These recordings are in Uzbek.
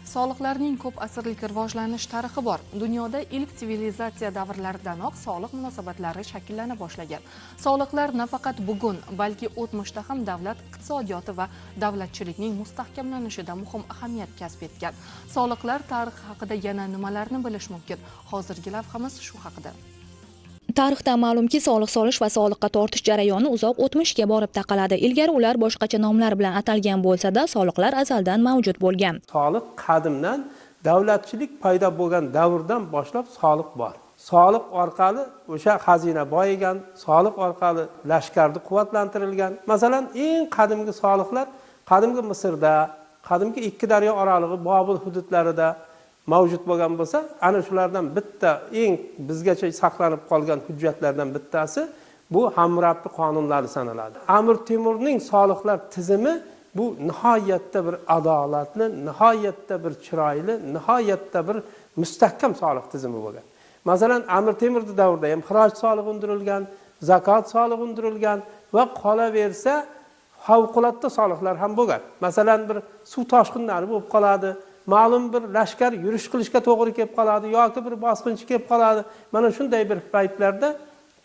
Soliqlarning ko'p asrlik rivojlanish tarixi bor. Dunyoda ilk sivilizatsiya davrlaridanoq soliq munosabatlari shakllana boshlagan. Soliqlar nafaqat bugun, balki o'tmishda ham davlat iqtisodiyoti va davlatchilikning mustahkamlanishida muhim ahamiyat kasb etgan. Soliqlar tarixi haqida yana nimalarni bilish mumkin? Hozirgi lavhamiz shu haqida. Tarixdan ma'lumki, soliq solish va soliqqa tortish jarayoni uzoq o'tmishga borib taqaladi. Ilgari ular boshqacha nomlar bilan atalgan bo'lsa-da, soliqlar azaldan mavjud bo'lgan. Soliq qadimdan davlatchilik paydo bo'lgan davrdan boshlab soliq bor. Soliq orqali o'sha xazina boyigan, soliq orqali lashkarni quvvatlantirilgan. Masalan, eng qadimgi soliqlar qadimgi Misrda, qadimgi ikki daryo oralig'i Bobil hududlarida mavjud bo'lgan bo'lsa, ana shulardan bitta eng bizgacha saqlanib qolgan hujjatlardan bittasi bu Hammurabi qonunlari sanaladi. Amir Temurning soliqlar tizimi bu nihoyatda bir adolatli, nihoyatda bir chiroyli, nihoyatda bir mustahkam soliq tizimi bo'lgan. Masalan, Amir Temur davrida ham xiroj solig'i undirilgan, zakot solig'i undirilgan va qolaversa favqulodda soliqlar ham bo'lgan. Masalan, bir suv toshqinlari bo'lib qoladi. Ma'lum bir lashkar yurish qilishga to'g'ri kelib qoladi yoki bir bosqinchi kelib qoladi. Mana shunday bir paytlarda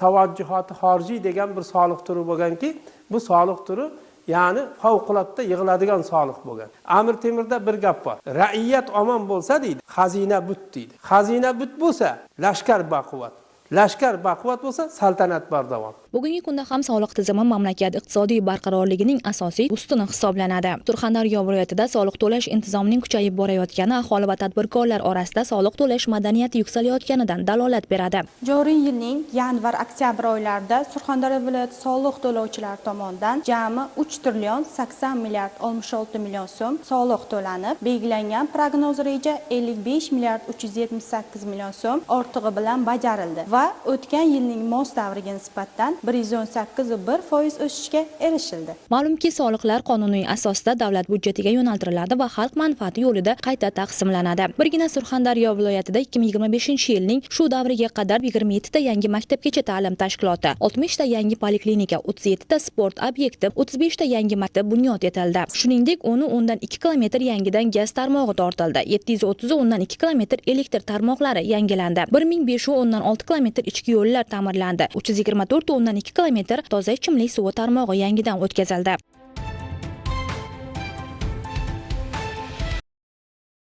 tavajjuhoti xorijiy degan bir soliq turi bo'lganki, bu soliq turi ya'ni favqulodda yig'iladigan soliq bo'lgan. Amir Temurda bir gap bor. Raiyat omon bo'lsa deydi, xazina but deydi. Xazina but bo'lsa, lashkar baquvvat. Lashkar baquvvat bo'lsa, saltanat bardavom. Bugungi kunda ham soliq tizimi mamlakat iqtisodiy barqarorligining asosiy ustuni hisoblanadi. Surxondaryo viloyatida soliq to'lash intizomining kuchayib borayotgani aholi va tadbirkorlar orasida soliq to'lash madaniyati yuksalayotganidan dalolat beradi. Joriy yilning yanvar-oktyabr oylarida Surxondaryo viloyati soliq to'lovchilari tomonidan jami 3 trillion 80 milliard 66 million so'm soliq to'lanib, belgilangan prognoz reja 55 milliard 378 million so'm ortig'i bilan bajarildi va o'tgan yilning mos davriga nisbatan 118,1% o'sishga erishildi. Ma'lumki, soliqlar qonuniy asosda davlat budjetiga yo'naltiriladi va xalq manfaati yo'lida qayta taqsimlanadi. Birgina Surxondaryo viloyatida 2025-yilning shu davriga qadar 27 ta yangi maktabgacha ta'lim tashkiloti, 60 ta yangi poliklinika, 37 ta sport obyekti, 35 ta yangi maktab bunyod etildi. Shuningdek, o'ndan 2 kilometr yangidan gaz tarmog'i tortildi. 730 o'ndan 2 kilometr elektr tarmoqlari yangilandi. 1500 o'ndan 6 kilometr ichki yo'llar ta'mirlandi. 324 o'ndan 2 kilometr toza ichimlik suvi tarmog'i yangidan o'tkazildi.